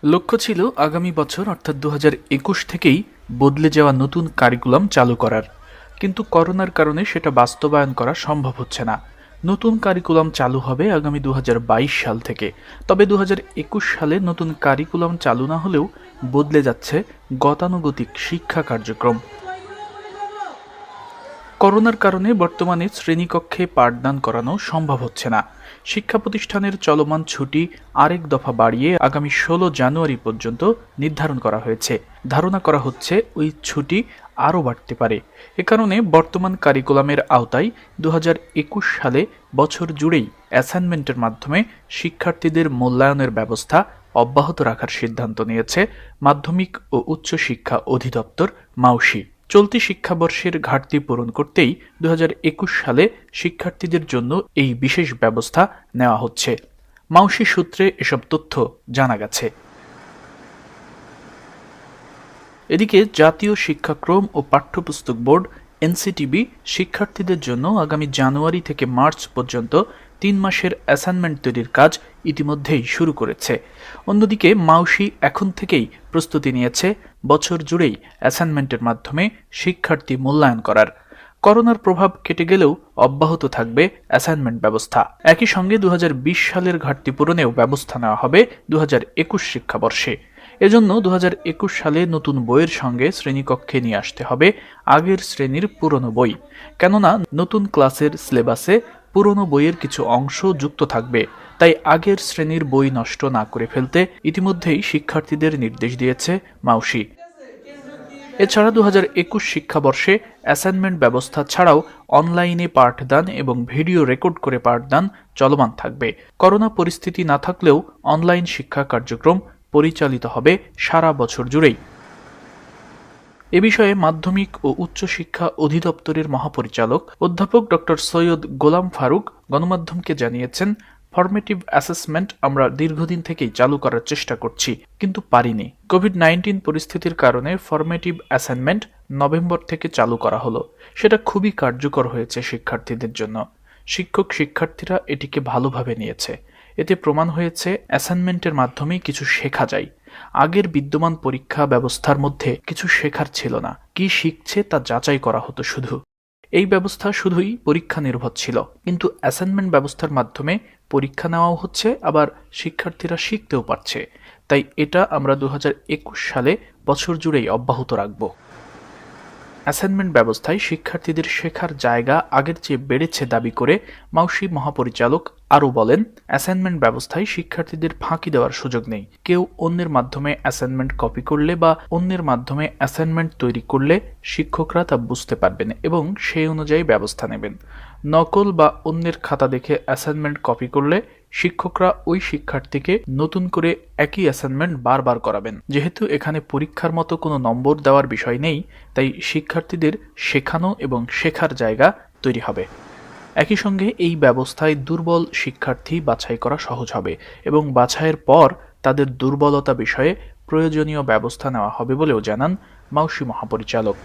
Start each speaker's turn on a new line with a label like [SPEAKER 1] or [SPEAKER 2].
[SPEAKER 1] লক্ষ্য ছিল আগামী বছর অর্থাৎ 2021 থেকেই বদলে যাওয়া নতুন কারিকুলাম চালু করার, কিন্তু করোনার কারণে সেটা বাস্তবায়ন করা সম্ভব হচ্ছে না। নতুন কারিকুলাম চালু হবে আগামী 2022 সাল থেকে। তবে 2021 সালে নতুন কারিকুলাম চালু না হলেও বদলে যাচ্ছে গতানুগতিক শিক্ষা কার্যক্রম। করোনার কারণে বর্তমানে শ্রেণীকক্ষে পাঠদান করানো সম্ভব হচ্ছে না। শিক্ষা প্রতিষ্ঠানের চলমান ছুটি আরেক দফা বাড়িয়ে আগামী 16 জানুয়ারি পর্যন্ত নির্ধারণ করা হয়েছে। ধারণা করা হচ্ছে ওই ছুটি আরও বাড়তে পারে। এ কারণে বর্তমান কারিকুলামের আওতায় 2021 সালে বছর জুড়েই অ্যাসাইনমেন্টের মাধ্যমে শিক্ষার্থীদের মূল্যায়নের ব্যবস্থা অব্যাহত রাখার সিদ্ধান্ত নিয়েছে মাধ্যমিক ও উচ্চ শিক্ষা অধিদপ্তর মাউশি। চলতি শিক্ষাবর্ষের ঘাটতি পূরণ করতেই 2021 সালে শিক্ষার্থীদের জন্য এই বিশেষ ব্যবস্থা নেওয়া হচ্ছে। মাউশি সূত্রে এসব তথ্য জানা গেছে। এদিকে জাতীয় শিক্ষাক্রম ও পাঠ্যপুস্তক বোর্ড এনসিটিবি শিক্ষার্থীদের জন্য আগামী জানুয়ারি থেকে মার্চ পর্যন্ত 3 মাসের অ্যাসাইনমেন্ট তৈরির কাজ ইতিমধ্যেই শুরু করেছে। অন্যদিকে মাউশি এখন থেকেই প্রস্তুতি নিয়েছে বছর জুড়েই অ্যাসাইনমেন্টের মাধ্যমে শিক্ষার্থী মূল্যায়ন করার। করোনার প্রভাব কেটে গেলেও অব্যাহত থাকবে অ্যাসাইনমেন্ট ব্যবস্থা। একই সঙ্গে 2020 সালের ঘাটতি পূরণেও ব্যবস্থা নেওয়া হবে 2021 শিক্ষাবর্ষে। এজন্য 2021 সালে নতুন বইয়ের সঙ্গে শ্রেণীকক্ষে নিয়ে আসতে হবে আগের শ্রেণীর পুরনো বই, কেননা নতুন ক্লাসের সিলেবাসে পুরনো বইয়ের কিছু অংশ যুক্ত থাকবে। তাই আগের শ্রেণীর বই নষ্ট না করে ফেলতে ইতিমধ্যেই শিক্ষার্থীদের নির্দেশ দিয়েছে মাউশি। এছাড়া 2021 শিক্ষাবর্ষে অ্যাসাইনমেন্ট ব্যবস্থা ছাড়াও অনলাইনে পাঠদান এবং ভিডিও রেকর্ড করে পাঠদান চলমান থাকবে। করোনা পরিস্থিতি না থাকলেও অনলাইন শিক্ষা কার্যক্রম পরিচালিত হবে সারা বছর জুড়েই। এ বিষয়ে মাধ্যমিক ও উচ্চ শিক্ষা অধিদপ্তরের মহাপরিচালক অধ্যাপক ডক্টর সৈয়দ গোলাম ফারুক গণমাধ্যমকে জানিয়েছেন, ফরমেটিভ অ্যাসেসমেন্ট আমরা দীর্ঘদিন থেকেই চালু করার চেষ্টা করছি, কিন্তু পারিনি। কোভিড-19 পরিস্থিতির কারণে ফরমেটিভ অ্যাসাইনমেন্ট নভেম্বর থেকে চালু করা হলো। সেটা খুবই কার্যকর হয়েছে শিক্ষার্থীদের জন্য। শিক্ষার্থীরা এটিকে ভালোভাবে নিয়েছে। এতে প্রমাণ হয়েছে অ্যাসাইনমেন্টের মাধ্যমে কিছু শেখা যায়। আগের বিদ্যমান পরীক্ষা ব্যবস্থার মধ্যে কিছু শেখার ছিল না, কি শিখছে তা যাচাই করা হতো শুধু। এই ব্যবস্থা শুধুই পরীক্ষা নির্ভর ছিল, কিন্তু অ্যাসাইনমেন্ট ব্যবস্থার মাধ্যমে পরীক্ষা নেওয়াও হচ্ছে, আবার শিক্ষার্থীরা শিখতেও পারছে। তাই এটা আমরা 2021 সালে বছর জুড়েই অব্যাহত রাখব। অ্যাসাইনমেন্ট ব্যবস্থায় শিক্ষার্থীদের শেখার জায়গা আগের চেয়ে বেড়েছে দাবি করে মাউশি মহাপরিচালক আরও বলেন, অ্যাসাইনমেন্ট ব্যবস্থায় শিক্ষার্থীদের ফাঁকি দেওয়ার সুযোগ নেই। কেউ অন্যের মাধ্যমে অ্যাসাইনমেন্ট কপি করলে বা অন্যের মাধ্যমে অ্যাসাইনমেন্ট তৈরি করলে শিক্ষকরা তা বুঝতে পারবেন এবং সেই অনুযায়ী ব্যবস্থা নেবেন। নকল বা অন্যের খাতা দেখে অ্যাসাইনমেন্ট কপি করলে শিক্ষকরা ওই শিক্ষার্থীকে নতুন করে একই অ্যাসাইনমেন্ট বারবার করাবেন। যেহেতু এখানে পরীক্ষার মতো কোনো নম্বর দেওয়ার বিষয় নেই, তাই শিক্ষার্থীদের শেখানো এবং শেখার জায়গা তৈরি হবে। একই সঙ্গে এই ব্যবস্থায় দুর্বল শিক্ষার্থী বাছাই করা সহজ হবে এবং বাছাইয়ের পর তাদের দুর্বলতা বিষয়ে প্রয়োজনীয় ব্যবস্থা নেওয়া হবে বলেও জানান মাউশি মহাপরিচালক।